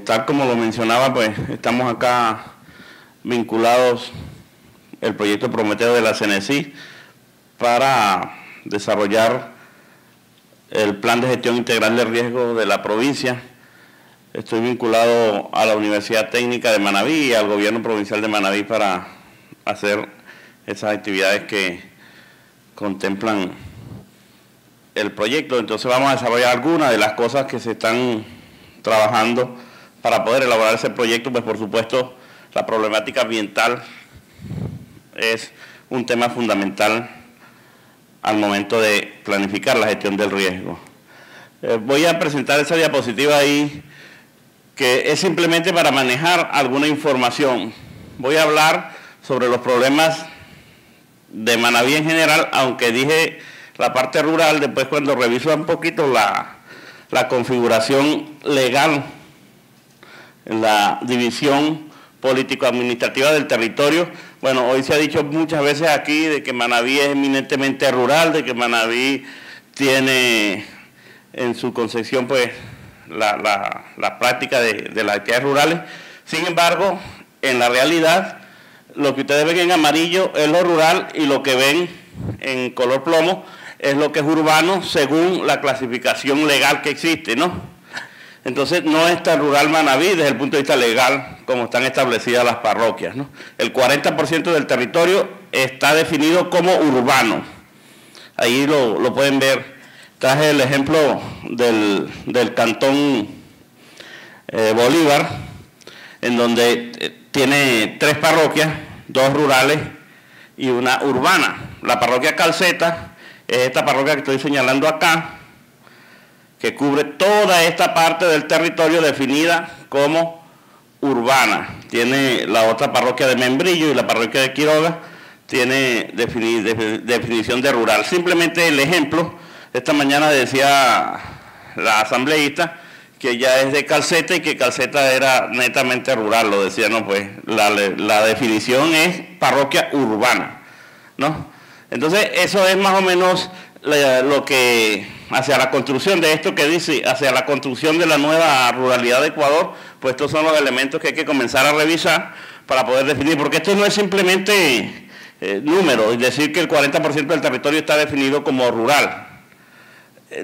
Tal como lo mencionaba, pues estamos acá vinculados el proyecto Prometeo de la CENESID para desarrollar el plan de gestión integral de riesgo de la provincia. Estoy vinculado a la Universidad Técnica de Manabí y al gobierno provincial de Manabí para hacer esas actividades que contemplan el proyecto. Entonces vamos a desarrollar algunas de las cosas que se están trabajando para poder elaborar ese proyecto. Pues por supuesto la problemática ambiental es un tema fundamental al momento de planificar la gestión del riesgo. Voy a presentar esa diapositiva ahí, que es simplemente para manejar alguna información. Voy a hablar sobre los problemas de Manabí en general, aunque dije la parte rural. Después, cuando reviso un poquito la configuración legal, la división político-administrativa del territorio, bueno, hoy se ha dicho muchas veces aquí de que Manabí es eminentemente rural, de que Manabí tiene en su concepción pues la práctica de las actividades rurales. Sin embargo, en la realidad, lo que ustedes ven en amarillo es lo rural y lo que ven en color plomo es lo que es urbano según la clasificación legal que existe, ¿no? Entonces no es tan rural Manabí desde el punto de vista legal como están establecidas las parroquias, ¿no? El 40% del territorio está definido como urbano. Ahí lo pueden ver. Traje el ejemplo del cantón Bolívar, en donde tiene 3 parroquias, 2 rurales y una urbana. La parroquia Calceta es esta parroquia que estoy señalando acá, que cubre toda esta parte del territorio definida como urbana. Tiene la otra parroquia de Membrillo y la parroquia de Quiroga tiene definición de rural. Simplemente el ejemplo, esta mañana decía la asambleísta que ya es de Calceta y que Calceta era netamente rural, lo decía, no, pues la definición es parroquia urbana, ¿no? Entonces eso es más o menos lo que, hacia la construcción de esto que dice, hacia la construcción de la nueva ruralidad de Ecuador, pues estos son los elementos que hay que comenzar a revisar para poder definir, porque esto no es simplemente número, es decir que el 40% del territorio está definido como rural.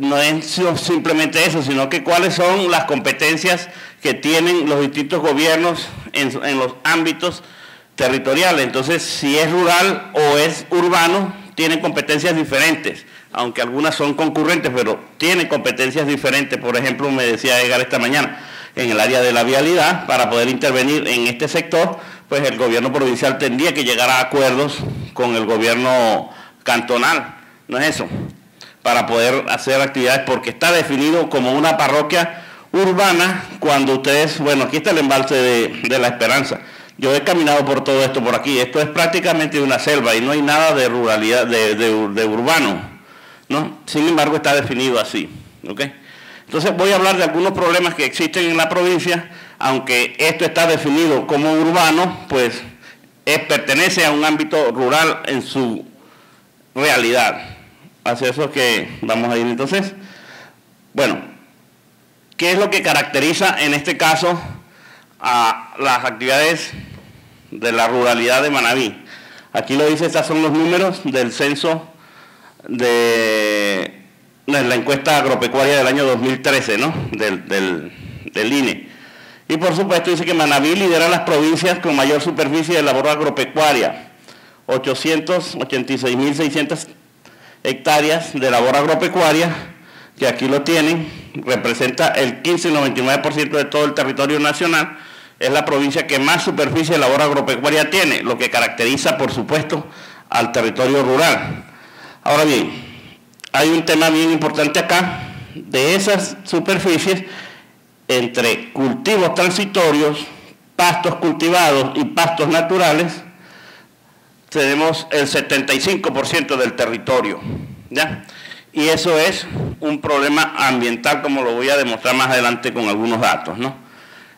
No es simplemente eso, sino que cuáles son las competencias que tienen los distintos gobiernos en los ámbitos territoriales. Entonces, si es rural o es urbano, tienen competencias diferentes, aunque algunas son concurrentes, pero tienen competencias diferentes. Por ejemplo, me decía Edgar esta mañana, en el área de la vialidad, para poder intervenir en este sector, pues el gobierno provincial tendría que llegar a acuerdos con el gobierno cantonal, ¿no es eso?, para poder hacer actividades, porque está definido como una parroquia urbana. Cuando ustedes, bueno, aquí está el embalse de La Esperanza. Yo he caminado por todo esto por aquí. Esto es prácticamente una selva y no hay nada de ruralidad, de urbano, ¿no? Sin embargo, está definido así, ¿ok? Entonces voy a hablar de algunos problemas que existen en la provincia. Aunque esto está definido como urbano, pues pertenece a un ámbito rural en su realidad. Hacia eso que vamos a ir entonces. Bueno, ¿qué es lo que caracteriza en este caso a las actividades de la ruralidad de Manabí? Aquí lo dice, estos son los números del censo de la encuesta agropecuaria del año 2013, ¿no? del INE. Y por supuesto dice que Manabí lidera las provincias con mayor superficie de labor agropecuaria, 886.600 hectáreas de labor agropecuaria, que aquí lo tienen, representa el 15,99% de todo el territorio nacional. Es la provincia que más superficie de labor agropecuaria tiene, lo que caracteriza, por supuesto, al territorio rural. Ahora bien, hay un tema bien importante acá, de esas superficies, entre cultivos transitorios, pastos cultivados y pastos naturales, tenemos el 75% del territorio, ¿ya? Y eso es un problema ambiental, como lo voy a demostrar más adelante con algunos datos, ¿no?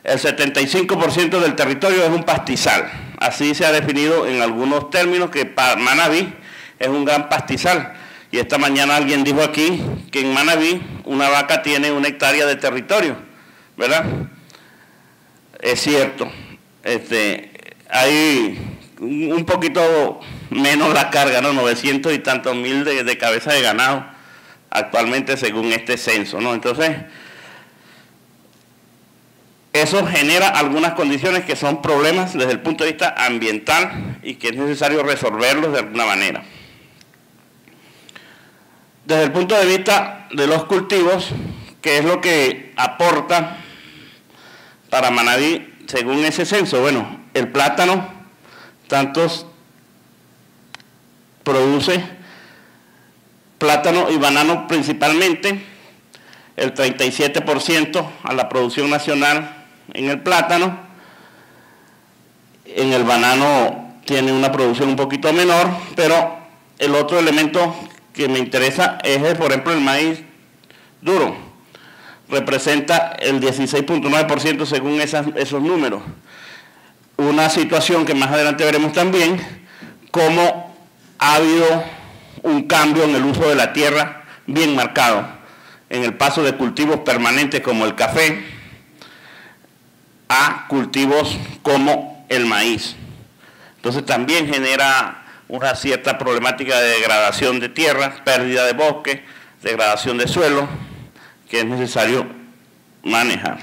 El 75% del territorio es un pastizal. Así se ha definido en algunos términos que Manabí es un gran pastizal. Y esta mañana alguien dijo aquí que en Manabí una vaca tiene 1 hectárea de territorio, ¿verdad? es cierto. Hay un poquito menos la carga, ¿no? 900 y tantos mil de cabezas de ganado actualmente según este censo, ¿no? Entonces, eso genera algunas condiciones que son problemas desde el punto de vista ambiental y que es necesario resolverlos de alguna manera. Desde el punto de vista de los cultivos, ¿qué es lo que aporta para Manabí según ese censo? Bueno, el plátano, produce plátano y banano principalmente, el 37% a la producción nacional en el plátano. En el banano tiene una producción un poquito menor, pero el otro elemento que me interesa es, por ejemplo, el maíz duro. Representa el 16.9% según esos números. Una situación que más adelante veremos también, cómo ha habido un cambio en el uso de la tierra bien marcado, en el paso de cultivos permanentes como el café a cultivos como el maíz. Entonces también genera una cierta problemática de degradación de tierra, pérdida de bosque, degradación de suelo, que es necesario manejar.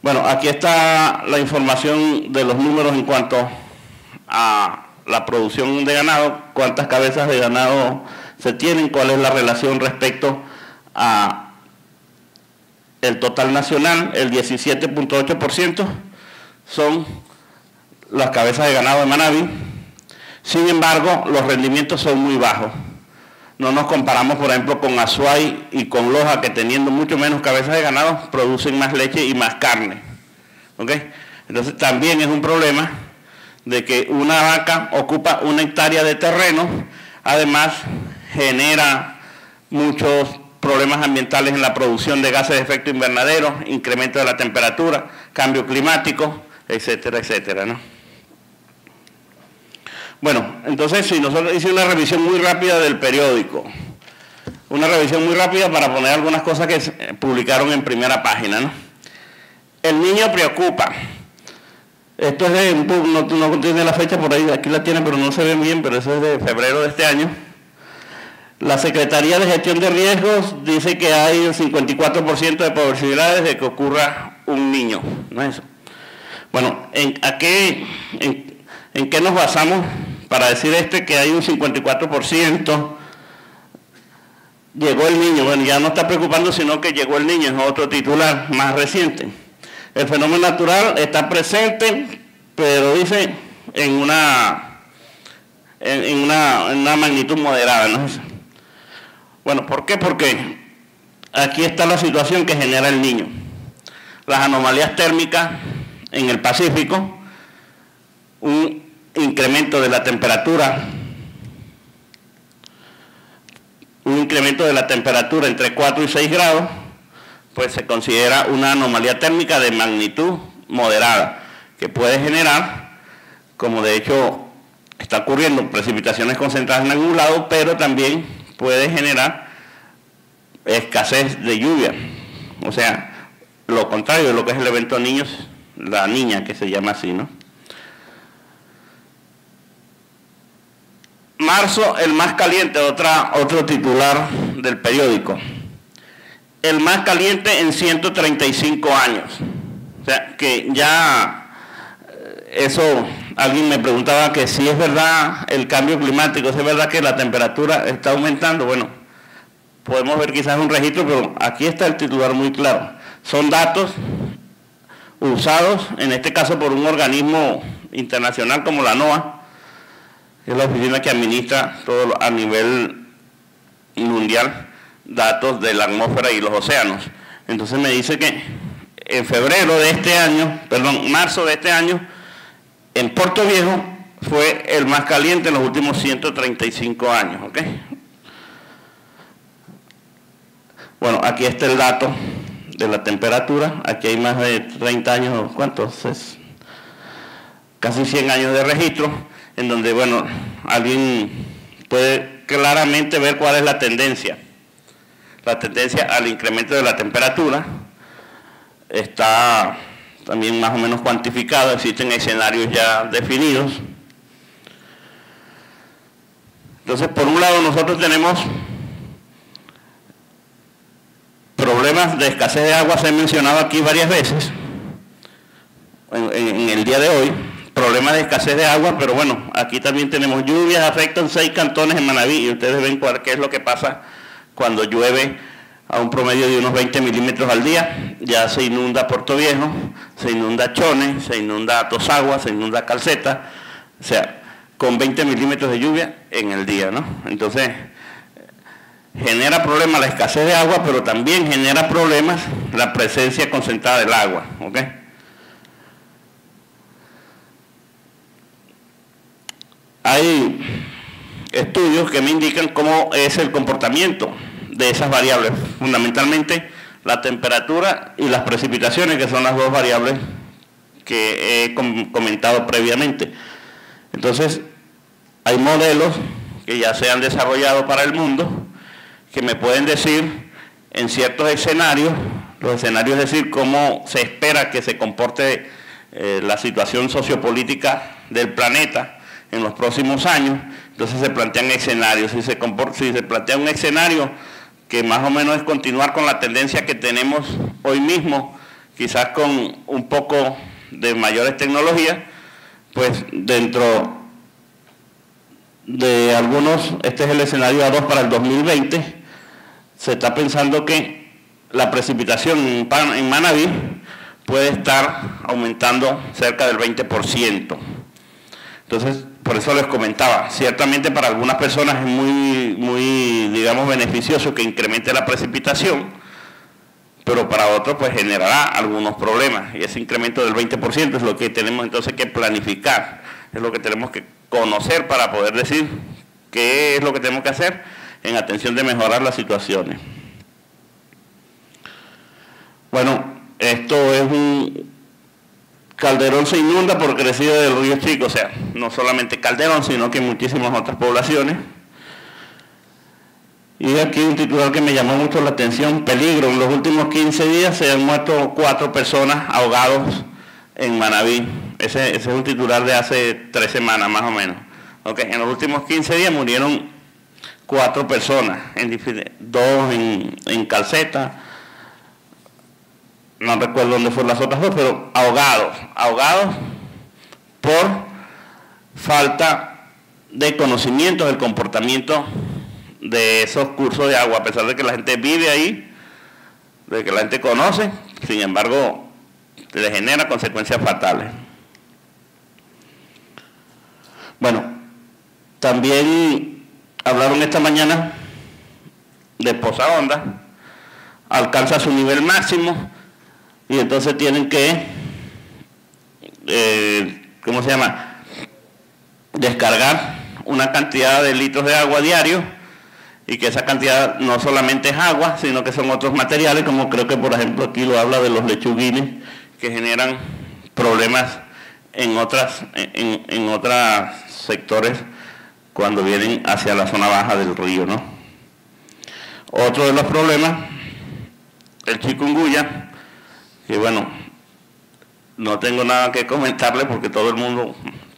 Bueno, aquí está la información de los números en cuanto a la producción de ganado, cuántas cabezas de ganado se tienen, cuál es la relación respecto a el total nacional. El 17.8% son las cabezas de ganado de Manabí. Sin embargo, los rendimientos son muy bajos. No nos comparamos, por ejemplo, con Azuay y con Loja, que teniendo mucho menos cabezas de ganado, producen más leche y más carne. ¿Okay? Entonces también es un problema de que una vaca ocupa 1 hectárea de terreno, además genera muchos problemas ambientales en la producción de gases de efecto invernadero, incremento de la temperatura, cambio climático, etcétera, etcétera, ¿no? Bueno, entonces si nosotros hicimos una revisión muy rápida del periódico, una revisión muy rápida para poner algunas cosas que publicaron en primera página, ¿no? El niño preocupa. Esto es de, no tiene la fecha por ahí, aquí la tiene pero no se ve bien, pero eso es de febrero de este año. La Secretaría de Gestión de Riesgos dice que hay el 54% de probabilidades de que ocurra un niño, ¿no es eso? Bueno, ¿en qué nos basamos para decir que hay un 54%? Llegó el niño, bueno, ya no está preocupando, sino que llegó el niño, es otro titular más reciente. El fenómeno natural está presente, pero dice en una magnitud moderada, ¿no? Bueno, ¿por qué? Porque aquí está la situación que genera el niño. Las anomalías térmicas en el Pacífico, un incremento de la temperatura, entre 4 y 6 grados, pues se considera una anomalía térmica de magnitud moderada, que puede generar, como de hecho está ocurriendo, precipitaciones concentradas en algún lado, pero también puede generar escasez de lluvia. O sea, lo contrario de lo que es el evento niños, la niña, que se llama así, ¿no? Marzo, el más caliente, otro titular del periódico. El más caliente en 135 años. O sea, que ya eso, alguien me preguntaba que si es verdad el cambio climático, si es verdad que la temperatura está aumentando. Bueno, podemos ver quizás un registro, pero aquí está el titular muy claro. Son datos usados, en este caso por un organismo internacional como la NOAA, que es la oficina que administra todo a nivel mundial datos de la atmósfera y los océanos. Entonces me dice que en marzo de este año, en Puerto Viejo fue el más caliente en los últimos 135 años, ¿ok? Bueno, aquí está el dato de la temperatura. Aquí hay más de 30 años, ¿cuántos? Casi 100 años de registro, en donde, bueno, alguien puede claramente ver cuál es la tendencia. La tendencia al incremento de la temperatura está también más o menos cuantificado, existen escenarios ya definidos. Entonces, por un lado, nosotros tenemos problemas de escasez de agua, se ha mencionado aquí varias veces en el día de hoy, problemas de escasez de agua, pero bueno, aquí también tenemos lluvias, afectan 6 cantones en Manabí, y ustedes ven qué es lo que pasa cuando llueve a un promedio de unos 20 milímetros al día. Ya se inunda Puerto Viejo, se inunda Chone, se inunda Tosagua, se inunda Calceta, o sea, con 20 milímetros de lluvia en el día, ¿no? Entonces, genera problemas la escasez de agua, pero también genera problemas la presencia concentrada del agua, ¿ok? Hay estudios que me indican cómo es el comportamiento de esas variables, fundamentalmente la temperatura y las precipitaciones, que son las dos variables que he comentado previamente. Entonces, hay modelos que ya se han desarrollado para el mundo que me pueden decir en ciertos escenarios, los escenarios es decir, cómo se espera que se comporte la situación sociopolítica del planeta en los próximos años. Entonces se plantean escenarios, si se plantea un escenario que más o menos es continuar con la tendencia que tenemos hoy mismo, quizás con un poco de mayores tecnologías, pues dentro de algunos, este es el escenario A2 para el 2020, se está pensando que la precipitación en Manabí puede estar aumentando cerca del 20%. Entonces, por eso les comentaba, ciertamente para algunas personas es muy, digamos, beneficioso que incremente la precipitación, pero para otros pues generará algunos problemas, y ese incremento del 20% es lo que tenemos entonces que planificar, es lo que tenemos que conocer para poder decir qué es lo que tenemos que hacer en atención de mejorar las situaciones. Bueno, esto es Calderón se inunda por crecida del río Chico, o sea, no solamente Calderón, sino que muchísimas otras poblaciones. Y aquí un titular que me llamó mucho la atención: peligro, en los últimos 15 días se han muerto 4 personas ahogados en Manabí. Ese es un titular de hace 3 semanas más o menos. Okay, en los últimos 15 días murieron 4 personas, 2 en Calceta, no recuerdo dónde fueron las otras 2, pero ahogados por falta de conocimiento del comportamiento de esos cursos de agua, a pesar de que la gente vive ahí, de que la gente conoce, sin embargo, le genera consecuencias fatales. Bueno, también hablaron esta mañana de Poza Honda, alcanza su nivel máximo, y entonces tienen que, ¿cómo se llama?, descargar una cantidad de litros de agua diario, y que esa cantidad no solamente es agua, sino que son otros materiales, como creo que por ejemplo aquí lo habla de los lechuguines, que generan problemas en otros sectores cuando vienen hacia la zona baja del río, ¿no? Otro de los problemas, el chikungunya, que bueno, no tengo nada que comentarle porque todo el mundo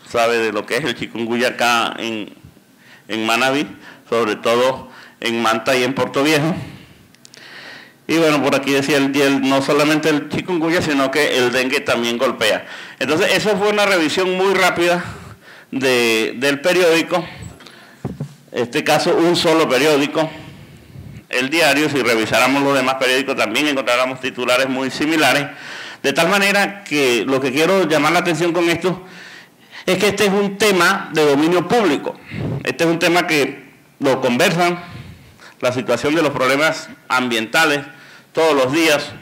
sabe de lo que es el chikungunya acá en Manabí, sobre todo en Manta y en Puerto Viejo. Y bueno, por aquí decía no solamente el chikungunya, sino que el dengue también golpea. Entonces, eso fue una revisión muy rápida del periódico. En este caso, un solo periódico, El Diario. Si revisáramos los demás periódicos, también encontráramos titulares muy similares. De tal manera que lo que quiero llamar la atención con esto es que este es un tema de dominio público. Este es un tema que lo conversan, la situación de los problemas ambientales todos los días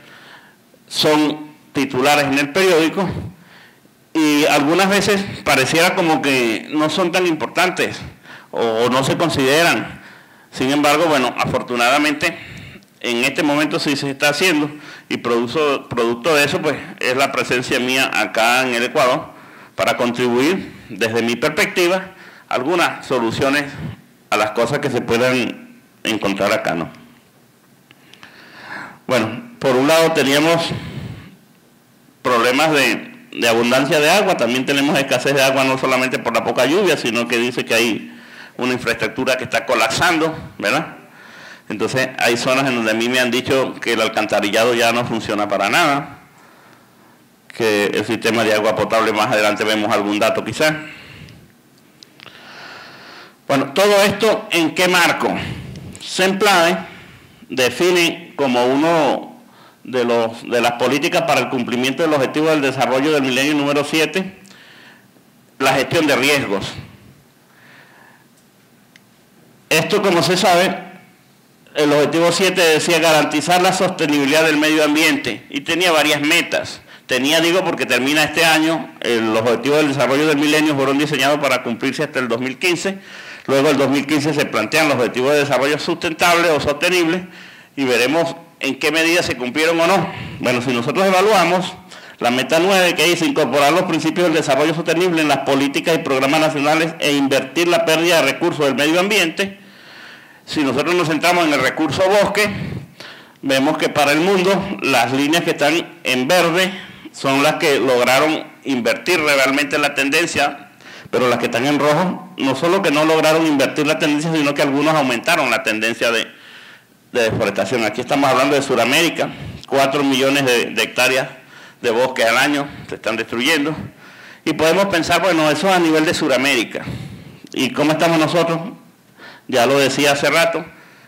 son titulares en el periódico, y algunas veces pareciera como que no son tan importantes o no se consideran. Sin embargo, bueno, afortunadamente en este momento sí se está haciendo, y producto de eso pues es la presencia mía acá en el Ecuador para contribuir desde mi perspectiva algunas soluciones a las cosas que se puedan encontrar acá, ¿no? Bueno, por un lado teníamos problemas de abundancia de agua, también tenemos escasez de agua no solamente por la poca lluvia, sino que dice que hay una infraestructura que está colapsando, ¿verdad? Entonces hay zonas en donde a mí me han dicho que el alcantarillado ya no funciona para nada, que el sistema de agua potable, más adelante vemos algún dato quizás. Bueno, todo esto, ¿en qué marco? SEMPLADE define como uno de las políticas para el cumplimiento del objetivo del desarrollo del milenio número 7, la gestión de riesgos. Esto, como se sabe, el objetivo 7 decía garantizar la sostenibilidad del medio ambiente y tenía varias metas. Digo, porque termina este año, los objetivos del desarrollo del milenio fueron diseñados para cumplirse hasta el 2015. Luego el 2015 se plantean los objetivos de desarrollo sustentable o sostenible y veremos en qué medida se cumplieron o no. Bueno, si nosotros evaluamos la meta 9, que dice incorporar los principios del desarrollo sostenible en las políticas y programas nacionales e invertir la pérdida de recursos del medio ambiente, si nosotros nos centramos en el recurso bosque, vemos que para el mundo las líneas que están en verde son las que lograron invertir realmente la tendencia, pero las que están en rojo no solo que no lograron invertir la tendencia, sino que algunos aumentaron la tendencia de deforestación. Aquí estamos hablando de Sudamérica, 4 millones de hectáreas de bosque al año se están destruyendo, y podemos pensar, bueno, eso a nivel de Sudamérica. ¿Y cómo estamos nosotros? Ya lo decía hace rato,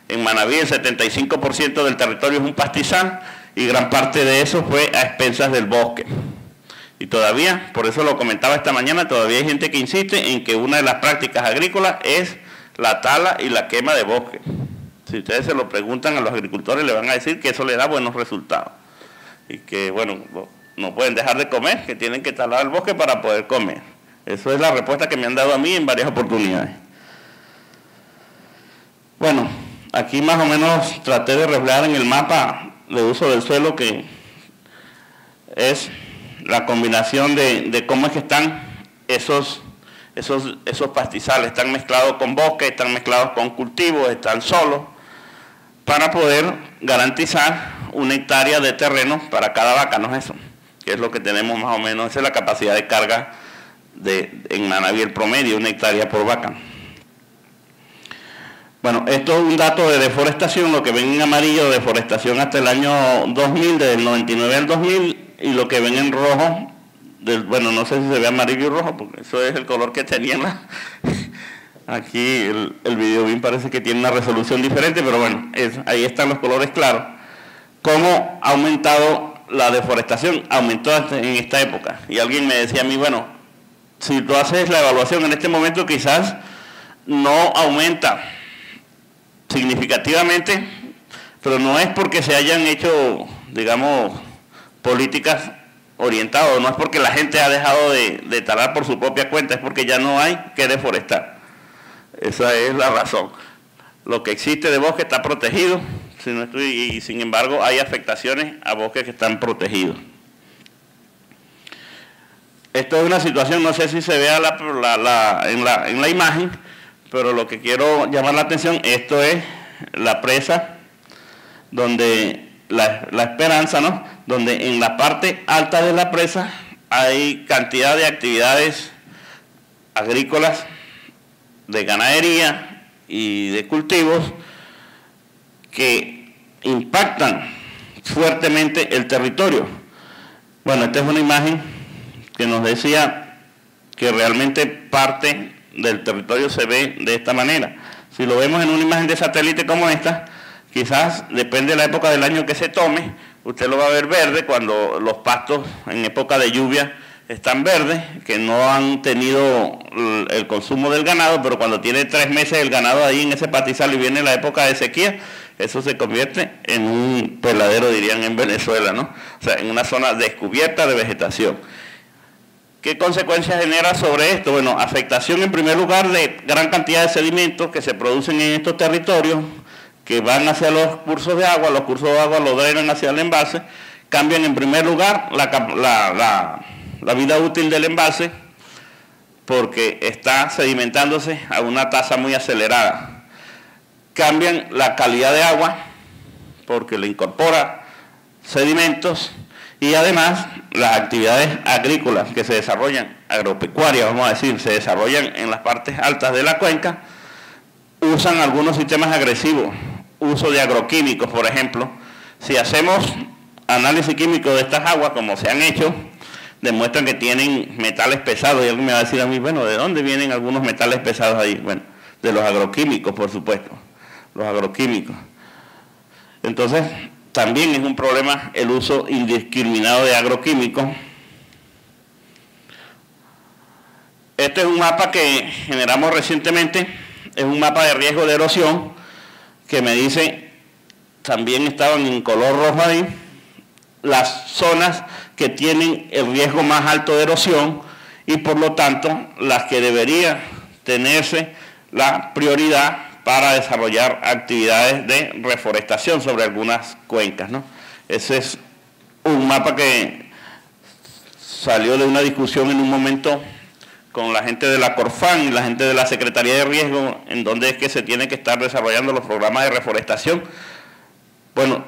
en Manabí el 75% del territorio es un pastizal y gran parte de eso fue a expensas del bosque. Y todavía, por eso lo comentaba esta mañana, todavía hay gente que insiste en que una de las prácticas agrícolas es la tala y la quema de bosque. Si ustedes se lo preguntan a los agricultores, le van a decir que eso le da buenos resultados. Y que, bueno, no pueden dejar de comer, que tienen que talar el bosque para poder comer. Eso es la respuesta que me han dado a mí en varias oportunidades. Bueno, aquí más o menos traté de reflejar en el mapa de uso del suelo que es la combinación de cómo es que están esos pastizales. Están mezclados con bosque, están mezclados con cultivos, están solos, para poder garantizar una hectárea de terreno para cada vaca, ¿no es eso? Que es lo que tenemos más o menos, esa es la capacidad de carga en Manabí, el promedio, una hectárea por vaca. Bueno, esto es un dato de deforestación, lo que ven en amarillo, deforestación hasta el año 2000, del 99 al 2000, y lo que ven en rojo, bueno, no sé si se ve amarillo y rojo, porque eso es el color que tenían aquí el videobin parece que tiene una resolución diferente, pero bueno, ahí están los colores claros. ¿Cómo ha aumentado la deforestación? Aumentó en esta época. Y alguien me decía a mí, bueno, si tú haces la evaluación en este momento, quizás no aumenta significativamente, pero no es porque se hayan hecho, digamos, políticas orientadas, no es porque la gente ha dejado de talar por su propia cuenta, es porque ya no hay que deforestar. Esa es la razón. Lo que existe de bosque está protegido, y sin embargo hay afectaciones a bosques que están protegidos. Esto es una situación, no sé si se vea en la imagen, pero lo que quiero llamar la atención, esto es la presa, donde la Esperanza, ¿no? Donde en la parte alta de la presa hay cantidad de actividades agrícolas, de ganadería y de cultivos que impactan fuertemente el territorio. Bueno, esta es una imagen que nos decía que realmente parte del territorio se ve de esta manera. Si lo vemos en una imagen de satélite como esta, quizás depende de la época del año que se tome, usted lo va a ver verde cuando los pastos en época de lluvia están verdes, que no han tenido el consumo del ganado, pero cuando tiene 3 meses el ganado ahí en ese pastizal y viene la época de sequía, eso se convierte en un peladero, dirían en Venezuela, ¿no? O sea, en una zona descubierta de vegetación. ¿Qué consecuencias genera sobre esto? Bueno, afectación en primer lugar de gran cantidad de sedimentos que se producen en estos territorios, que van hacia los cursos de agua lo drenan hacia el embalse, cambian en primer lugar la vida útil del embalse, porque está sedimentándose a una tasa muy acelerada. Cambian la calidad de agua, porque le incorpora sedimentos, Y además, las actividades agrícolas que se desarrollan, agropecuarias, vamos a decir, se desarrollan en las partes altas de la cuenca, usan algunos sistemas agresivos, uso de agroquímicos, por ejemplo. Si hacemos análisis químico de estas aguas, como se han hecho, demuestran que tienen metales pesados, y alguien me va a decir a mí, bueno, ¿de dónde vienen algunos metales pesados ahí? Bueno, de los agroquímicos, por supuesto, los agroquímicos. Entonces, también es un problema el uso indiscriminado de agroquímicos. Este es un mapa que generamos recientemente, es un mapa de riesgo de erosión, que me dice, también estaban en color rojo ahí, las zonas que tienen el riesgo más alto de erosión y por lo tanto las que debería tenerse la prioridad para desarrollar actividades de reforestación sobre algunas cuencas, ¿no? Ese es un mapa que salió de una discusión en un momento con la gente de la Corfan y la gente de la Secretaría de Riesgo, en donde es que se tiene que estar desarrollando los programas de reforestación. Bueno,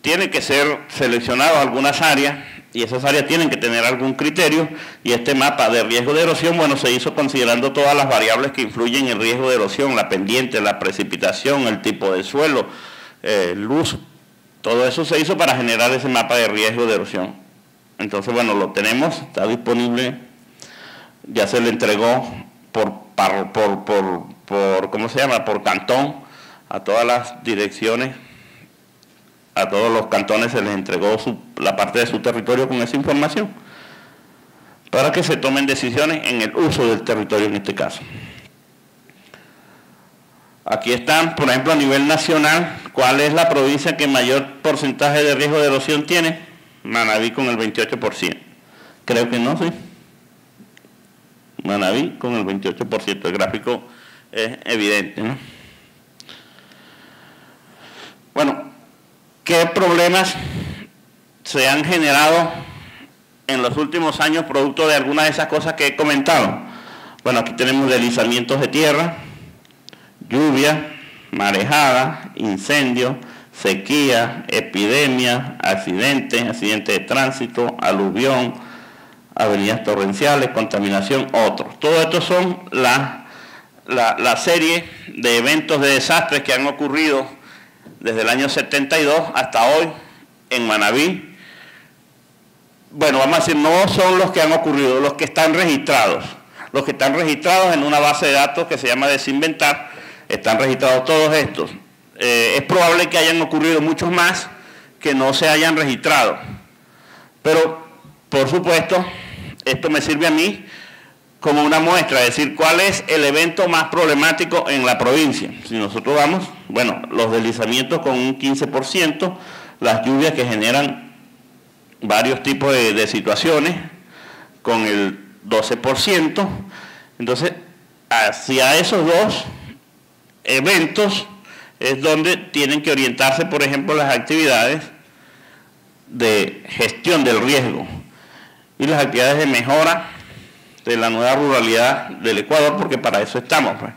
tienen que ser seleccionadas algunas áreas y esas áreas tienen que tener algún criterio, y este mapa de riesgo de erosión, bueno, se hizo considerando todas las variables que influyen en el riesgo de erosión, la pendiente, la precipitación, el tipo de suelo, luz, todo eso se hizo para generar ese mapa de riesgo de erosión. Entonces, bueno, lo tenemos, está disponible, ya se le entregó ¿cómo se llama?, por cantón a todas las direcciones. A todos los cantones se les entregó la parte de su territorio con esa información para que se tomen decisiones en el uso del territorio en este caso. Aquí están, por ejemplo, a nivel nacional, ¿cuál es la provincia que mayor porcentaje de riesgo de erosión tiene? Manabí con el 28%. Creo que no, sí. Manabí con el 28%. El gráfico es evidente, ¿no? Bueno, ¿qué problemas se han generado en los últimos años producto de algunas de esas cosas que he comentado? Bueno, aquí tenemos deslizamientos de tierra, lluvia, marejada, incendio, sequía, epidemia, accidentes de tránsito, aluvión, avenidas torrenciales, contaminación, otros. Todo esto son la serie de eventos de desastres que han ocurrido desde el año 72 hasta hoy en Manabí. Bueno, vamos a decir, no son los que han ocurrido, los que están registrados. Los que están registrados en una base de datos que se llama Desinventar, están registrados todos estos. Es probable que hayan ocurrido muchos más que no se hayan registrado. Pero, por supuesto, esto me sirve a mí como una muestra, es decir, cuál es el evento más problemático en la provincia. Si nosotros vamos, bueno, los deslizamientos con un 15%, las lluvias que generan varios tipos de situaciones con el 12%. Entonces, hacia esos dos eventos es donde tienen que orientarse, por ejemplo, las actividades de gestión del riesgo y las actividades de mejora de la nueva ruralidad del Ecuador, porque para eso estamos, pues.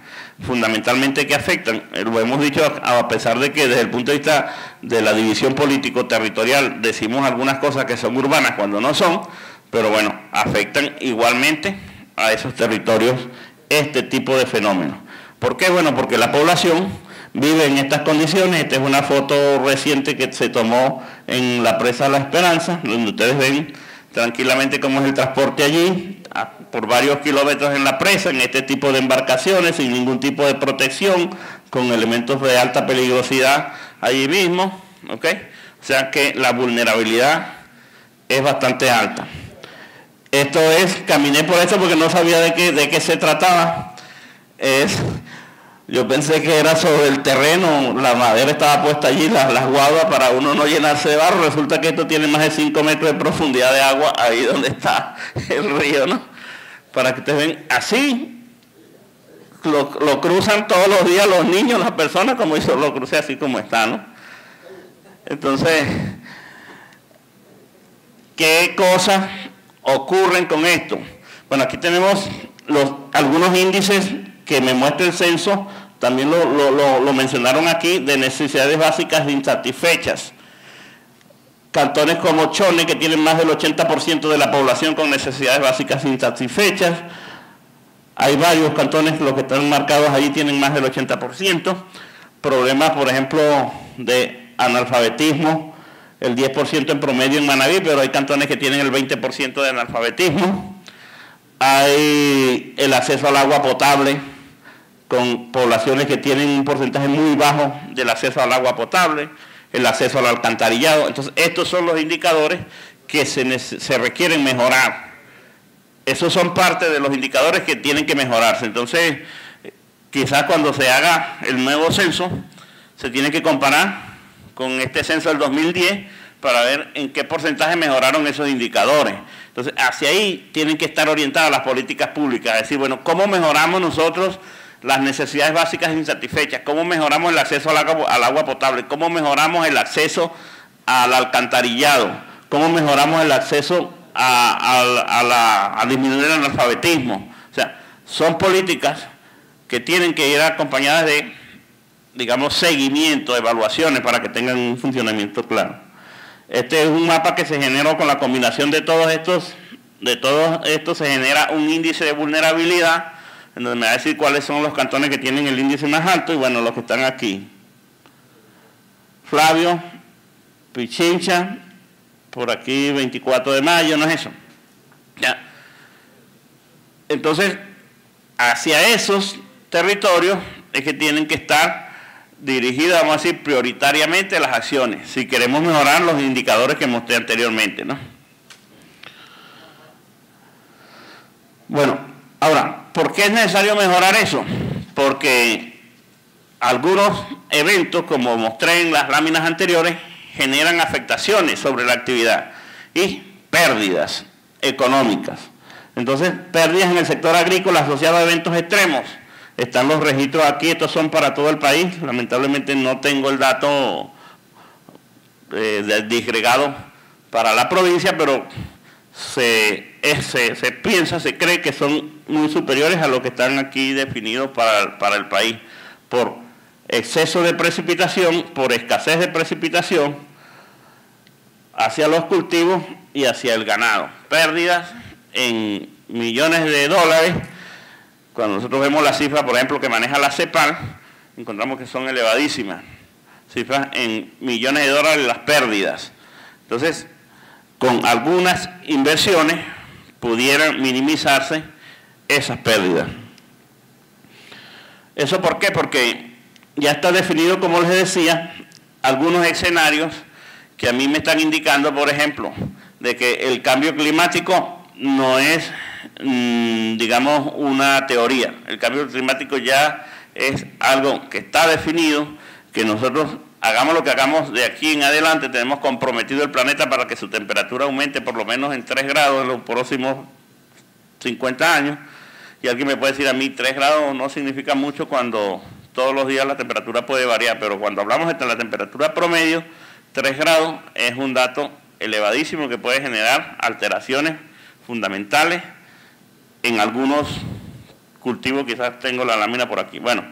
Fundamentalmente, ¿qué afectan? Lo hemos dicho, a pesar de que desde el punto de vista de la división político-territorial decimos algunas cosas que son urbanas cuando no son, pero bueno, afectan igualmente a esos territorios este tipo de fenómenos. ¿Por qué? Bueno, porque la población vive en estas condiciones. Esta es una foto reciente que se tomó en la presa La Esperanza, donde ustedes ven tranquilamente cómo es el transporte allí, por varios kilómetros en la presa, en este tipo de embarcaciones, sin ningún tipo de protección, con elementos de alta peligrosidad allí mismo, ¿ok? O sea que la vulnerabilidad es bastante alta. Esto es, caminé por esto porque no sabía de qué se trataba. Yo pensé que era sobre el terreno, la madera estaba puesta allí, las guaduas, para uno no llenarse de barro. Resulta que esto tiene más de 5 metros de profundidad de agua ahí donde está el río, ¿no? Para que ustedes ven, así lo cruzan todos los días los niños, las personas, como yo lo crucé así como está, ¿no? Entonces, ¿qué cosas ocurren con esto? Bueno, aquí tenemos algunos índices que me muestra el censo, también lo mencionaron aquí, de necesidades básicas insatisfechas. cantones como Chone, que tienen más del 80% de la población con necesidades básicas insatisfechas. Hay varios cantones, los que están marcados allí tienen más del 80%. Problemas, por ejemplo, de analfabetismo, el 10% en promedio en Manabí, pero hay cantones que tienen el 20% de analfabetismo. Hay el acceso al agua potable, con poblaciones que tienen un porcentaje muy bajo del acceso al agua potable, el acceso al alcantarillado. Entonces, estos son los indicadores que se requieren mejorar. Esos son parte de los indicadores que tienen que mejorarse. Entonces, quizás cuando se haga el nuevo censo, se tiene que comparar con este censo del 2010 para ver en qué porcentaje mejoraron esos indicadores. Entonces, hacia ahí tienen que estar orientadas las políticas públicas. Es decir, bueno, ¿cómo mejoramos nosotros las necesidades básicas insatisfechas? ¿Cómo mejoramos el acceso al agua potable? ¿Cómo mejoramos el acceso al alcantarillado? ¿Cómo mejoramos el acceso a disminuir el analfabetismo? O sea, son políticas que tienen que ir acompañadas de, digamos, seguimiento, evaluaciones para que tengan un funcionamiento claro. Este es un mapa que se generó con la combinación de todos estos, se genera un índice de vulnerabilidad, en donde me va a decir cuáles son los cantones que tienen el índice más alto, y bueno, los que están aquí. Flavio, Pichincha, por aquí 24 de mayo, ¿no es eso? ¿Ya? Entonces, hacia esos territorios es que tienen que estar dirigidas, vamos a decir, prioritariamente las acciones, si queremos mejorar los indicadores que mostré anteriormente, ¿no? Bueno, ahora, ¿por qué es necesario mejorar eso? Porque algunos eventos, como mostré en las láminas anteriores, generan afectaciones sobre la actividad y pérdidas económicas. Entonces, pérdidas en el sector agrícola asociadas a eventos extremos. Están los registros aquí, estos son para todo el país. Lamentablemente no tengo el dato disgregado para la provincia, pero se piensa, se cree que son muy superiores a lo que están aquí definidos para el país, por exceso de precipitación, por escasez de precipitación hacia los cultivos y hacia el ganado. Pérdidas en millones de dólares. Cuando nosotros vemos la cifra, por ejemplo, que maneja la CEPAL, encontramos que son elevadísimas. Cifras en millones de dólares las pérdidas. Entonces, con algunas inversiones pudieran minimizarse esas pérdidas. ¿Eso por qué? Porque ya está definido, como les decía, algunos escenarios que a mí me están indicando, por ejemplo, de que el cambio climático no es, digamos, una teoría. El cambio climático ya es algo que está definido, que nosotros hagamos lo que hagamos de aquí en adelante, tenemos comprometido el planeta para que su temperatura aumente por lo menos en 3 grados en los próximos 50 años. Y alguien me puede decir a mí, 3 grados no significa mucho cuando todos los días la temperatura puede variar, pero cuando hablamos de la temperatura promedio, 3 grados es un dato elevadísimo que puede generar alteraciones fundamentales en algunos cultivos. Quizás tengo la lámina por aquí. Bueno,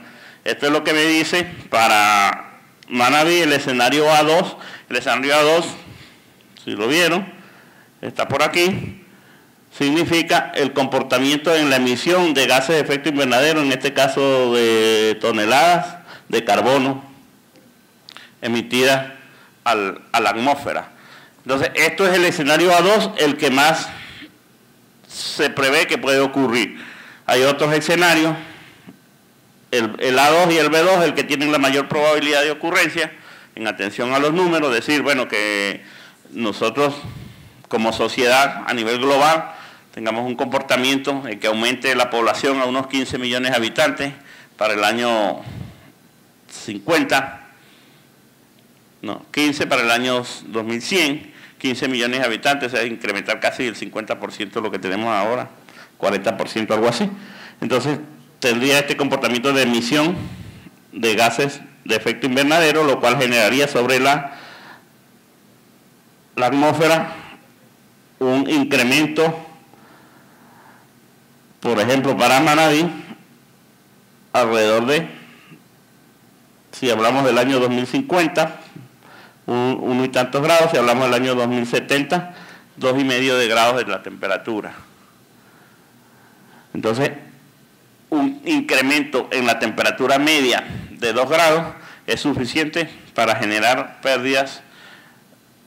esto es lo que me dice para Manabí el escenario A2. El escenario A2, si lo vieron, está por aquí. Significa el comportamiento en la emisión de gases de efecto invernadero, en este caso de toneladas de carbono emitidas a la atmósfera. Entonces, esto es el escenario A2, el que más se prevé que puede ocurrir. Hay otros escenarios, el A2 y el B2, el que tienen la mayor probabilidad de ocurrencia, en atención a los números, decir, bueno, que nosotros como sociedad a nivel global tengamos un comportamiento en que aumente la población a unos 15 millones de habitantes para el año 50, no, 15 para el año 2100, 15 millones de habitantes, es incrementar casi el 50% de lo que tenemos ahora, 40%, algo así. Entonces, tendría este comportamiento de emisión de gases de efecto invernadero, lo cual generaría sobre la atmósfera un incremento, por ejemplo, para Manabí, alrededor de, si hablamos del año 2050, uno y tantos grados. Si hablamos del año 2070, 2,5 de grados de la temperatura. Entonces, un incremento en la temperatura media de 2 grados es suficiente para generar pérdidas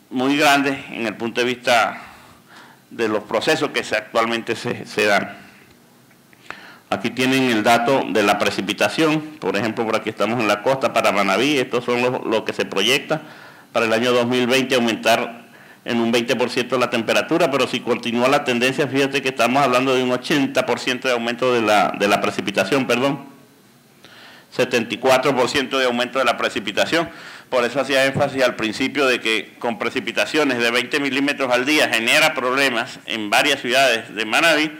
muy grandes en el punto de vista de los procesos que actualmente se dan. Aquí tienen el dato de la precipitación. Por ejemplo, por aquí estamos en la costa para Manabí. Estos son lo que se proyecta para el año 2020, aumentar en un 20% la temperatura, pero si continúa la tendencia, fíjate que estamos hablando de un 80% de aumento de la precipitación, 74% de aumento de la precipitación. Por eso hacía énfasis al principio de que con precipitaciones de 20 milímetros al día genera problemas en varias ciudades de Manabí.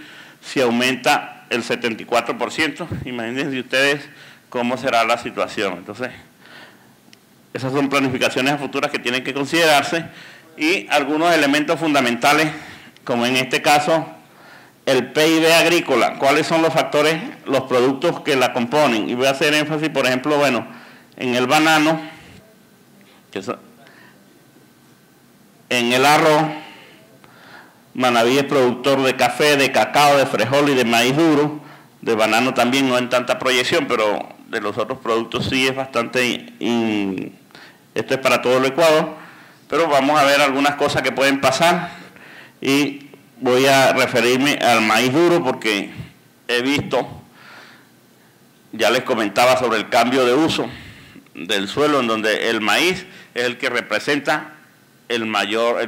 Si aumenta el 74%, imagínense ustedes cómo será la situación. Entonces, esas son planificaciones futuras que tienen que considerarse, y algunos elementos fundamentales, como en este caso el PIB agrícola. ¿Cuáles son los factores, los productos que la componen? Y voy a hacer énfasis, por ejemplo, bueno, en el banano, en el arroz. Manabí es productor de café, de cacao, de frijol y de maíz duro. De banano también no en tanta proyección, pero de los otros productos sí es bastante. Esto es para todo el Ecuador. Pero vamos a ver algunas cosas que pueden pasar, y voy a referirme al maíz duro porque he visto, ya les comentaba sobre el cambio de uso del suelo, en donde el maíz es el que representa el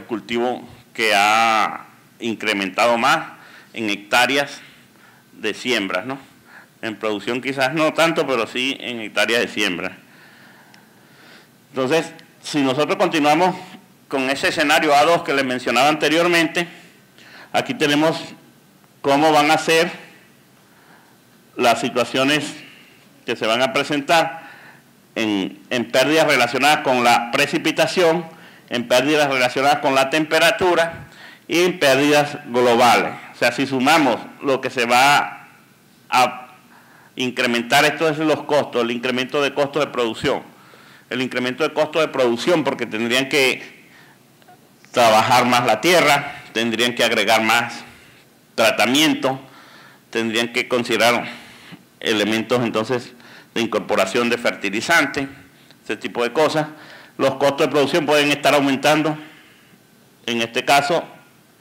cultivo que ha incrementado más en hectáreas de siembras, ¿no? En producción quizás no tanto, pero sí en hectáreas de siembra. Entonces, si nosotros continuamos con ese escenario A2 que les mencionaba anteriormente, aquí tenemos cómo van a ser las situaciones que se van a presentar en pérdidas relacionadas con la precipitación, en pérdidas relacionadas con la temperatura y en pérdidas globales. O sea, si sumamos lo que se va a incrementar, esto es los costos, el incremento de costos de producción. El incremento de costo de producción, porque tendrían que trabajar más la tierra, tendrían que agregar más tratamiento, tendrían que considerar elementos entonces de incorporación de fertilizantes, ese tipo de cosas. Los costos de producción pueden estar aumentando, en este caso,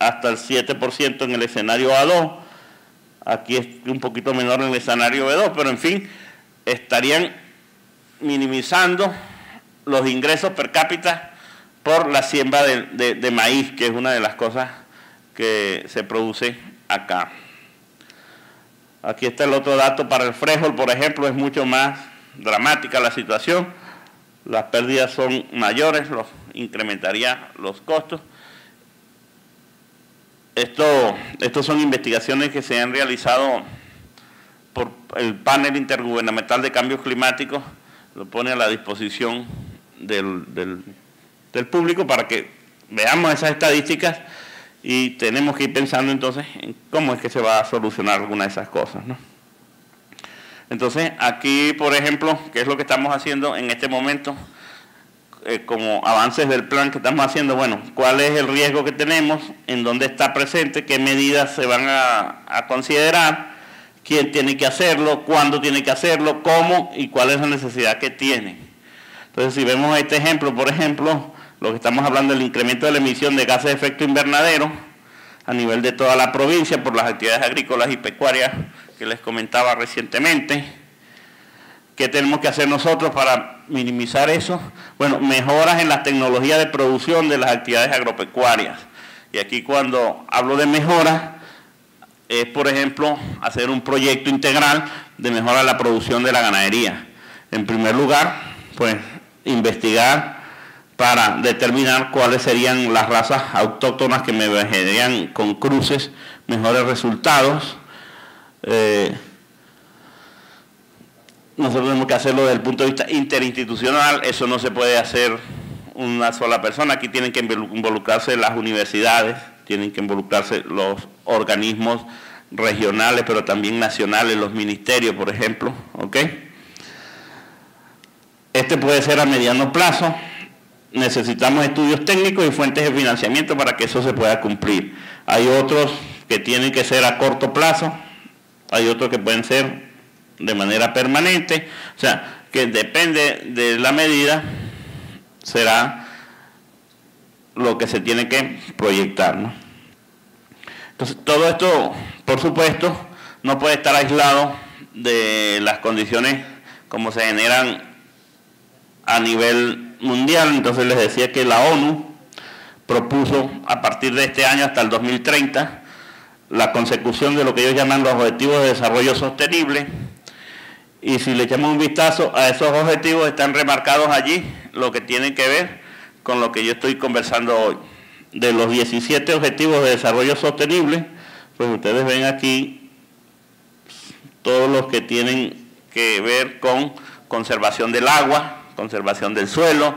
hasta el 7% en el escenario A2. Aquí es un poquito menor en el escenario B2, pero en fin, estarían minimizando los ingresos per cápita por la siembra de maíz, que es una de las cosas que se produce acá. Aquí está el otro dato para el frijol, por ejemplo, es mucho más dramática la situación. Las pérdidas son mayores, incrementaría los costos. Estos son investigaciones que se han realizado por el panel intergubernamental de cambios climáticos, lo pone a la disposición del público para que veamos esas estadísticas, y tenemos que ir pensando entonces en cómo es que se va a solucionar alguna de esas cosas, ¿no? Entonces, aquí, por ejemplo, ¿qué es lo que estamos haciendo en este momento? Como avances del plan que estamos haciendo, bueno, ¿cuál es el riesgo que tenemos? ¿En dónde está presente? ¿Qué medidas se van a considerar? ¿Quién tiene que hacerlo? ¿Cuándo tiene que hacerlo? ¿Cómo? ¿Y cuál es la necesidad que tiene? Entonces, si vemos este ejemplo, por ejemplo, lo que estamos hablando del incremento de la emisión de gases de efecto invernadero a nivel de toda la provincia por las actividades agrícolas y pecuarias que les comentaba recientemente. ¿Qué tenemos que hacer nosotros para minimizar eso? Bueno, mejoras en las tecnologías de producción de las actividades agropecuarias. Y aquí cuando hablo de mejoras, es por ejemplo hacer un proyecto integral de mejora de la producción de la ganadería. En primer lugar, pues investigar para determinar cuáles serían las razas autóctonas que me generarían con cruces mejores resultados. Nosotros tenemos que hacerlo desde el punto de vista interinstitucional, eso no se puede hacer una sola persona, aquí tienen que involucrarse las universidades, tienen que involucrarse los organismos regionales, pero también nacionales, los ministerios, por ejemplo, ¿ok? Este puede ser a mediano plazo, necesitamos estudios técnicos y fuentes de financiamiento para que eso se pueda cumplir. Hay otros que tienen que ser a corto plazo, hay otros que pueden ser de manera permanente, o sea, que depende de la medida, será lo que se tiene que proyectar, ¿no? Entonces, todo esto, por supuesto, no puede estar aislado de las condiciones como se generan a nivel mundial. Entonces les decía que la ONU propuso a partir de este año hasta el 2030 la consecución de lo que ellos llaman los Objetivos de Desarrollo Sostenible, y si le echamos un vistazo a esos objetivos están remarcados allí lo que tiene que ver con lo que yo estoy conversando hoy. De los 17 Objetivos de Desarrollo Sostenible, pues ustedes ven aquí todos los que tienen que ver con conservación del agua, conservación del suelo,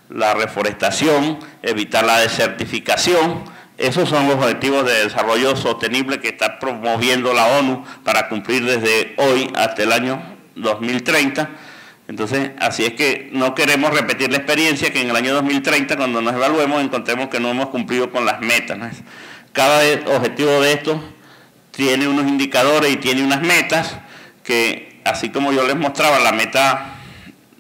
la reforestación, evitar la desertificación. Esos son los objetivos de desarrollo sostenible que está promoviendo la ONU para cumplir desde hoy hasta el año 2030. Entonces, así es que no queremos repetir la experiencia que en el año 2030, cuando nos evaluemos, encontremos que no hemos cumplido con las metas, ¿no? Cada objetivo de estos tiene unos indicadores y tiene unas metas que, así como yo les mostraba la meta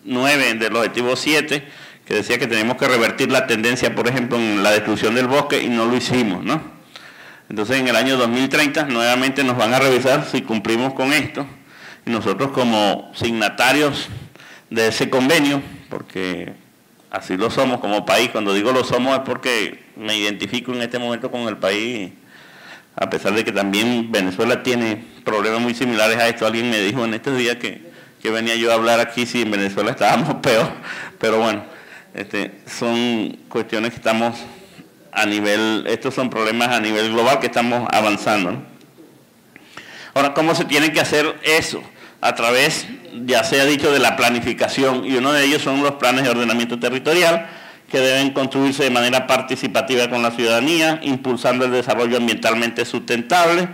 9 del objetivo 7, que decía que tenemos que revertir la tendencia, por ejemplo, en la destrucción del bosque, y no lo hicimos, ¿no? Entonces, en el año 2030 nuevamente nos van a revisar si cumplimos con esto, y nosotros como signatarios de ese convenio, porque así lo somos como país. Cuando digo lo somos es porque me identifico en este momento con el país, a pesar de que también Venezuela tiene problemas muy similares a esto. Alguien me dijo en estos días que venía yo a hablar aquí si en Venezuela estábamos peor, pero bueno, son cuestiones que estamos a nivel, estos son problemas a nivel global que estamos avanzando, ¿no? Ahora, ¿cómo se tiene que hacer eso? A través, ya se ha dicho, de la planificación, y uno de ellos son los planes de ordenamiento territorial, que deben construirse de manera participativa con la ciudadanía, impulsando el desarrollo ambientalmente sustentable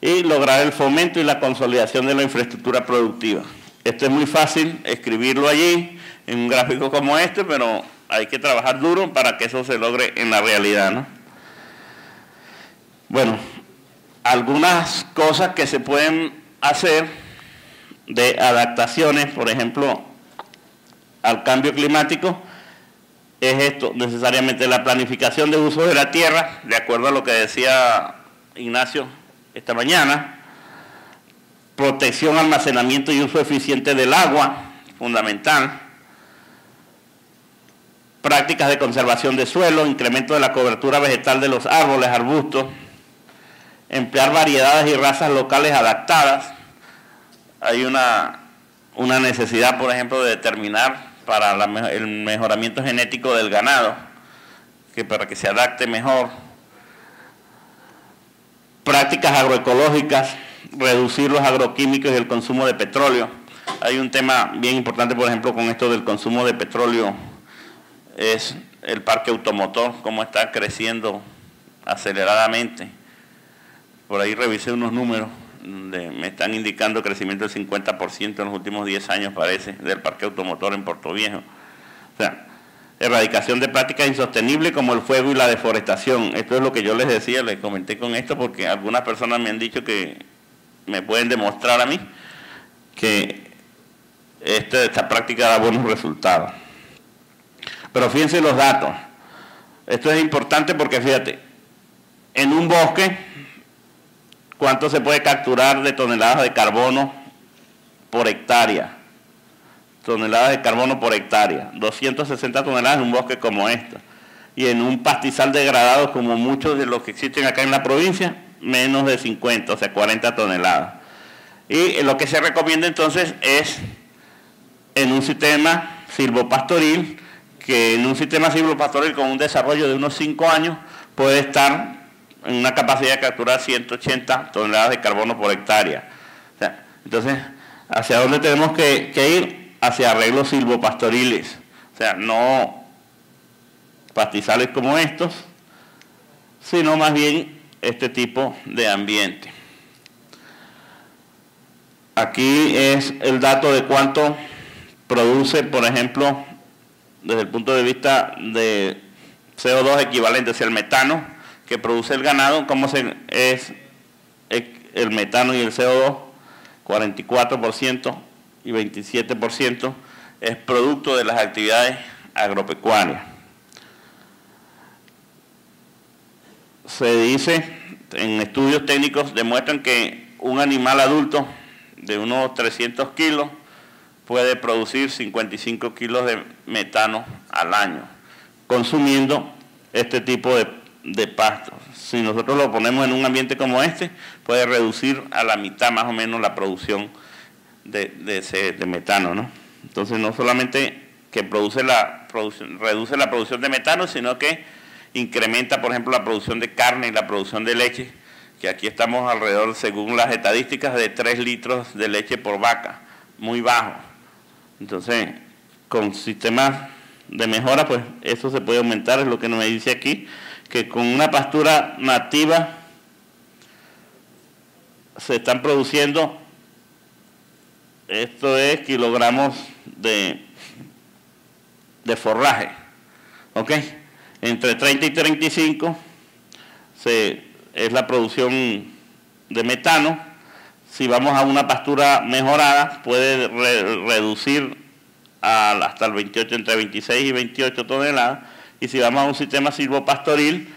y lograr el fomento y la consolidación de la infraestructura productiva. Esto es muy fácil escribirlo allí, en un gráfico como este, pero hay que trabajar duro para que eso se logre en la realidad, ¿no? Bueno, algunas cosas que se pueden hacer de adaptaciones, por ejemplo, al cambio climático, es esto, necesariamente la planificación de uso de la tierra, de acuerdo a lo que decía Ignacio esta mañana, protección, almacenamiento y uso eficiente del agua, fundamental, prácticas de conservación de suelo, incremento de la cobertura vegetal de los árboles, arbustos, emplear variedades y razas locales adaptadas. Hay una necesidad, por ejemplo, de determinar para el mejoramiento genético del ganado, que para que se adapte mejor. Prácticas agroecológicas, reducir los agroquímicos y el consumo de petróleo. Hay un tema bien importante, por ejemplo, con esto del consumo de petróleo, es el parque automotor, cómo está creciendo aceleradamente. Por ahí revisé unos números donde me están indicando crecimiento del 50% en los últimos 10 años, parece, del parque automotor en Puerto Viejo. O sea, erradicación de prácticas insostenibles como el fuego y la deforestación. Esto es lo que yo les decía, les comenté con esto, porque algunas personas me han dicho que me pueden demostrar a mí que esta práctica da buenos resultados. Pero fíjense los datos. Esto es importante porque, fíjate, en un bosque, ¿cuánto se puede capturar de toneladas de carbono por hectárea? Toneladas de carbono por hectárea. 260 toneladas en un bosque como este. Y en un pastizal degradado como muchos de los que existen acá en la provincia, menos de 50, o sea, 40 toneladas. Y lo que se recomienda entonces es en un sistema silvopastoril, que en un sistema silvopastoril con un desarrollo de unos 5 años puede estar en una capacidad de capturar 180 toneladas de carbono por hectárea. O sea, entonces, ¿hacia dónde tenemos que ir? Hacia arreglos silvopastoriles. O sea, no pastizales como estos, sino más bien este tipo de ambiente. Aquí es el dato de cuánto produce, por ejemplo, desde el punto de vista de CO2 equivalente, hacia el metano que produce el ganado, cómo es el metano y el CO2, 44% y 27% es producto de las actividades agropecuarias. Se dice, en estudios técnicos demuestran que un animal adulto de unos 300 kilos puede producir 55 kilos de metano al año, consumiendo este tipo de pasto. Si nosotros lo ponemos en un ambiente como este, puede reducir a la mitad más o menos la producción de metano, ¿no? Entonces no solamente que reduce la producción de metano, sino que incrementa, por ejemplo, la producción de carne y la producción de leche, que aquí estamos alrededor, según las estadísticas, de 3 litros de leche por vaca, muy bajo. Entonces, con sistemas de mejora, pues eso se puede aumentar, es lo que nos dice aquí, que con una pastura nativa se están produciendo, esto es kilogramos de forraje, ¿ok? Entre 30 y 35 es la producción de metano. Si vamos a una pastura mejorada, puede reducir hasta el 28, entre 26 y 28 toneladas. Y si vamos a un sistema silvopastoril,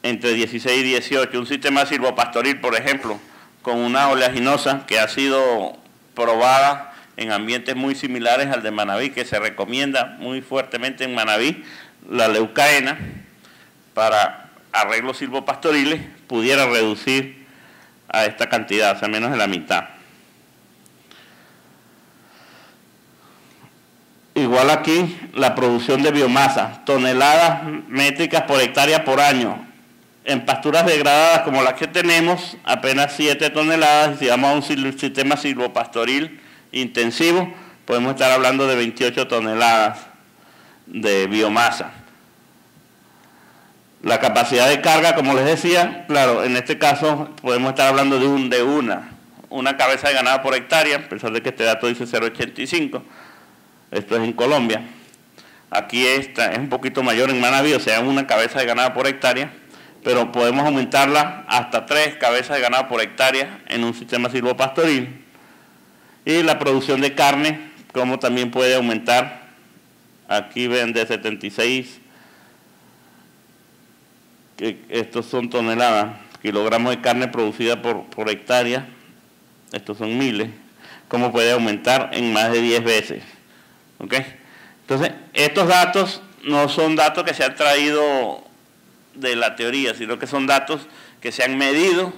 entre 16 y 18. Un sistema silvopastoril, por ejemplo, con una oleaginosa que ha sido probada en ambientes muy similares al de Manabí, que se recomienda muy fuertemente en Manabí, la leucaena, para arreglos silvopastoriles, pudiera reducir a esta cantidad, o sea, menos de la mitad. Igual aquí, la producción de biomasa, toneladas métricas por hectárea por año. En pasturas degradadas como las que tenemos, apenas 7 toneladas. Si vamos a un sistema silvopastoril intensivo, podemos estar hablando de 28 toneladas de biomasa. La capacidad de carga, como les decía, claro, en este caso podemos estar hablando de una cabeza de ganado por hectárea, a pesar de que este dato dice 0,85, esto es en Colombia. Aquí es un poquito mayor en Manabí, o sea, una cabeza de ganado por hectárea, pero podemos aumentarla hasta 3 cabezas de ganado por hectárea en un sistema silvopastoril. Y la producción de carne, como también puede aumentar, aquí ven de 76, que estos son toneladas, kilogramos de carne producida por hectárea, estos son miles, como puede aumentar en más de 10 veces. ¿Ok? Entonces, estos datos no son datos que se han traído de la teoría, sino que son datos que se han medido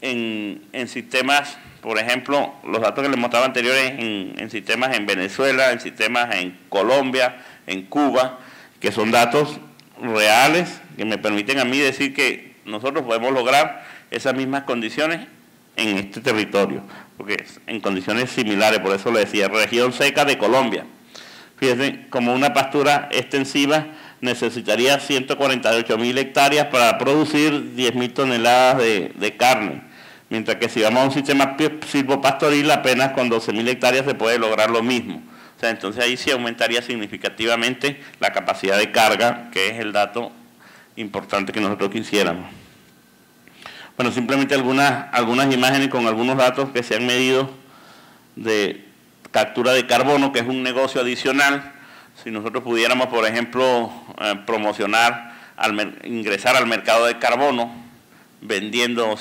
en sistemas, por ejemplo, los datos que les mostraba anteriores en sistemas en Venezuela, en sistemas en Colombia, en Cuba, que son datos reales que me permiten a mí decir que nosotros podemos lograr esas mismas condiciones en este territorio, porque en condiciones similares, por eso le decía, región seca de Colombia. Fíjense, como una pastura extensiva necesitaría 148.000 hectáreas para producir 10.000 toneladas de carne, mientras que si vamos a un sistema silvopastoril apenas con 12.000 hectáreas se puede lograr lo mismo. O sea, entonces ahí sí aumentaría significativamente la capacidad de carga, que es el dato importante que nosotros quisiéramos. Bueno, simplemente algunas imágenes con algunos datos que se han medido de captura de carbono, que es un negocio adicional. Si nosotros pudiéramos, por ejemplo, promocionar, ingresar al mercado de carbono, vendiendo,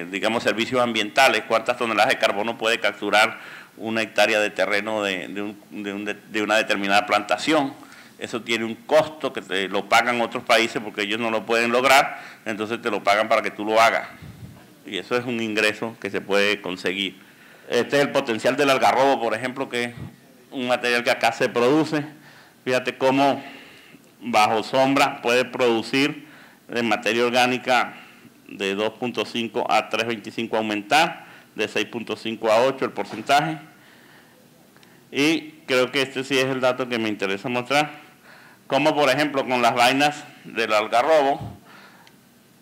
digamos, servicios ambientales, cuántas toneladas de carbono puede capturar una hectárea de terreno de una determinada plantación. Eso tiene un costo que te lo pagan otros países porque ellos no lo pueden lograr, entonces te lo pagan para que tú lo hagas. Y eso es un ingreso que se puede conseguir. Este es el potencial del algarrobo, por ejemplo, que es un material que acá se produce. Fíjate cómo bajo sombra puede producir en materia orgánica de 2.5 a 3.25 aumentar, de 6.5 a 8 el porcentaje. Y creo que este sí es el dato que me interesa mostrar. Como por ejemplo con las vainas del algarrobo,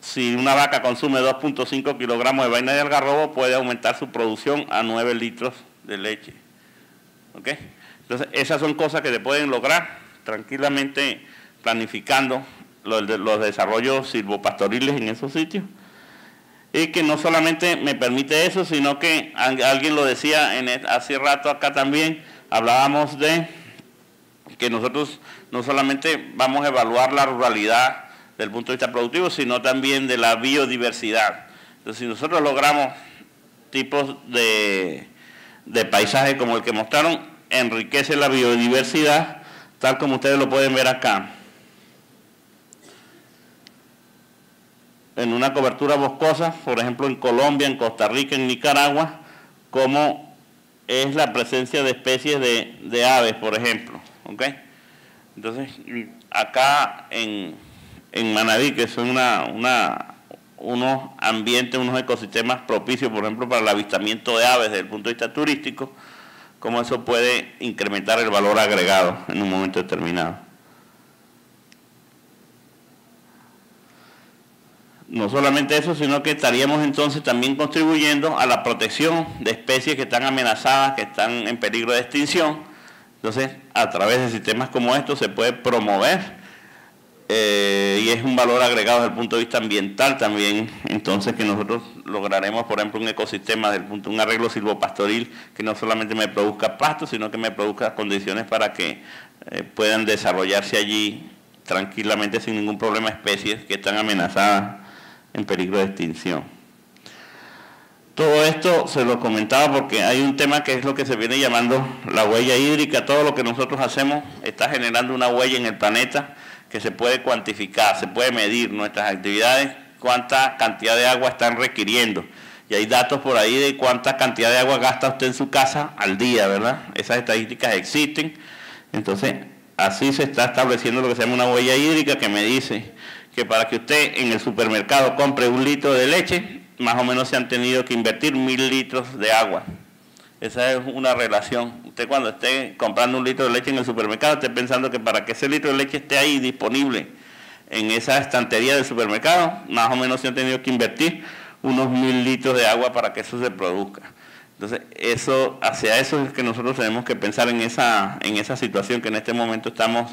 si una vaca consume 2.5 kilogramos de vaina de algarrobo, puede aumentar su producción a 9 litros de leche. ¿Ok? Entonces, esas son cosas que se pueden lograr tranquilamente planificando los desarrollos silvopastoriles en esos sitios. Y que no solamente me permite eso, sino que alguien lo decía hace rato acá también, hablábamos de que nosotros no solamente vamos a evaluar la ruralidad desde el punto de vista productivo, sino también de la biodiversidad. Entonces, si nosotros logramos tipos de paisaje como el que mostraron, enriquece la biodiversidad, tal como ustedes lo pueden ver acá. En una cobertura boscosa, por ejemplo en Colombia, en Costa Rica, en Nicaragua, como es la presencia de especies de aves, por ejemplo. ¿Okay? Entonces, acá en Manabí, que son unos ambientes, unos ecosistemas propicios, por ejemplo, para el avistamiento de aves desde el punto de vista turístico, cómo eso puede incrementar el valor agregado en un momento determinado. No solamente eso, sino que estaríamos entonces también contribuyendo a la protección de especies que están amenazadas, que están en peligro de extinción. Entonces, a través de sistemas como estos se puede promover y es un valor agregado desde el punto de vista ambiental también, entonces que nosotros lograremos, por ejemplo, un ecosistema, un arreglo silvopastoril que no solamente me produzca pasto, sino que me produzca condiciones para que puedan desarrollarse allí tranquilamente sin ningún problema especies que están amenazadas en peligro de extinción. Todo esto se lo comentaba porque hay un tema que es lo que se viene llamando la huella hídrica. Todo lo que nosotros hacemos está generando una huella en el planeta que se puede cuantificar, se puede medir nuestras actividades, cuánta cantidad de agua están requiriendo. Y hay datos por ahí de cuánta cantidad de agua gasta usted en su casa al día, ¿verdad? Esas estadísticas existen. Entonces, así se está estableciendo lo que se llama una huella hídrica que me dice que para que usted en el supermercado compre 1 litro de leche, más o menos se han tenido que invertir 1000 litros de agua. Esa es una relación. Usted cuando esté comprando 1 litro de leche en el supermercado, esté pensando que para que ese litro de leche esté ahí disponible en esa estantería del supermercado, más o menos se han tenido que invertir unos 1000 litros de agua para que eso se produzca. Entonces, hacia eso es que nosotros tenemos que pensar en esa situación que en este momento estamos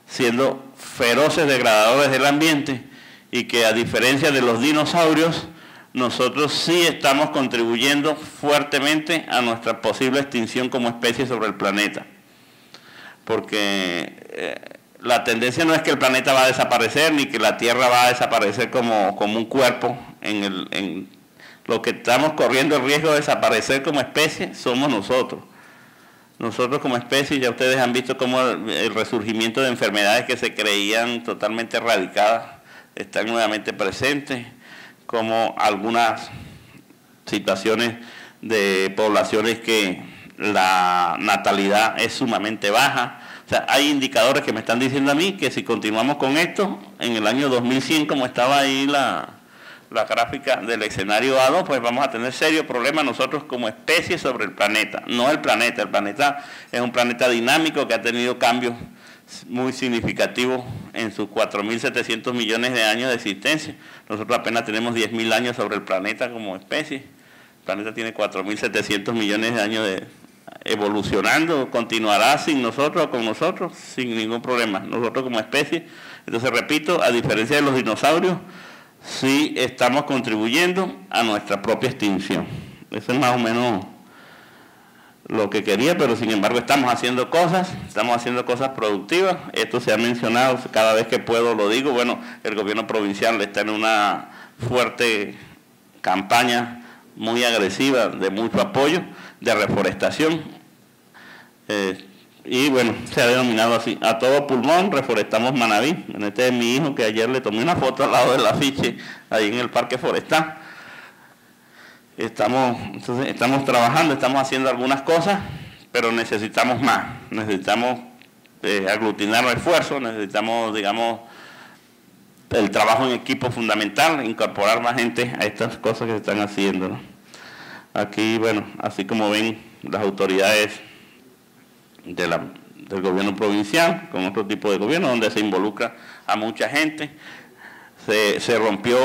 siendo feroces degradadores del ambiente y que a diferencia de los dinosaurios, nosotros sí estamos contribuyendo fuertemente a nuestra posible extinción como especie sobre el planeta. Porque la tendencia no es que el planeta va a desaparecer ni que la Tierra va a desaparecer como un cuerpo. Lo que estamos corriendo el riesgo de desaparecer como especie somos nosotros. Nosotros como especie, ya ustedes han visto cómo el resurgimiento de enfermedades que se creían totalmente erradicadas están nuevamente presentes, como algunas situaciones de poblaciones que la natalidad es sumamente baja. O sea, hay indicadores que me están diciendo a mí que si continuamos con esto, en el año 2100, como estaba ahí la gráfica del escenario A2, pues vamos a tener serios problemas nosotros como especie sobre el planeta. No el planeta es un planeta dinámico que ha tenido cambios muy significativos en sus 4.700 millones de años de existencia. Nosotros apenas tenemos 10.000 años sobre el planeta como especie. El planeta tiene 4.700 millones de años evolucionando, continuará sin nosotros o con nosotros sin ningún problema. Nosotros como especie, entonces repito, a diferencia de los dinosaurios, sí estamos contribuyendo a nuestra propia extinción. Eso es más o menos lo que quería, pero sin embargo estamos haciendo cosas productivas. Esto se ha mencionado, cada vez que puedo lo digo. Bueno, el gobierno provincial está en una fuerte campaña muy agresiva de mucho apoyo, de reforestación. Y bueno, se ha denominado así, a todo pulmón reforestamos Manabí. Este es mi hijo que ayer le tomé una foto al lado del afiche, ahí en el parque forestal. Entonces, estamos trabajando, estamos haciendo algunas cosas, pero necesitamos más. Necesitamos aglutinar esfuerzos, necesitamos, digamos, el trabajo en equipo fundamental, incorporar más gente a estas cosas que se están haciendo, ¿no? Aquí, bueno, así como ven las autoridades del gobierno provincial, con otro tipo de gobierno, donde se involucra a mucha gente. Se rompió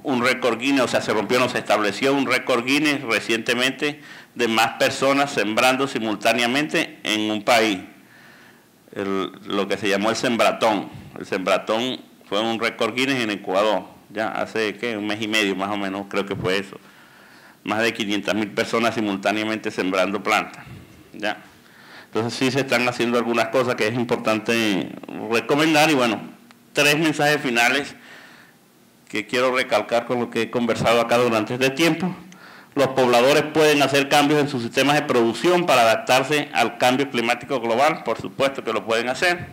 un récord Guinness, se estableció un récord Guinness recientemente de más personas sembrando simultáneamente en un país. lo que se llamó el Sembratón. El Sembratón fue un récord Guinness en Ecuador, ya hace un mes y medio más o menos, creo que fue eso. Más de 500.000 personas simultáneamente sembrando plantas, ya. Entonces sí se están haciendo algunas cosas que es importante recomendar. Y bueno, 3 mensajes finales que quiero recalcar con lo que he conversado acá durante este tiempo. Los pobladores pueden hacer cambios en sus sistemas de producción para adaptarse al cambio climático global, por supuesto que lo pueden hacer.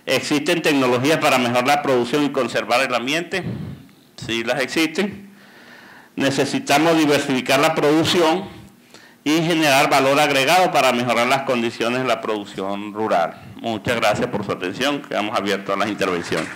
¿Existen tecnologías para mejorar la producción y conservar el ambiente? Sí, las existen. Necesitamos diversificar la producción y generar valor agregado para mejorar las condiciones de la producción rural. Muchas gracias por su atención, quedamos abiertos a las intervenciones.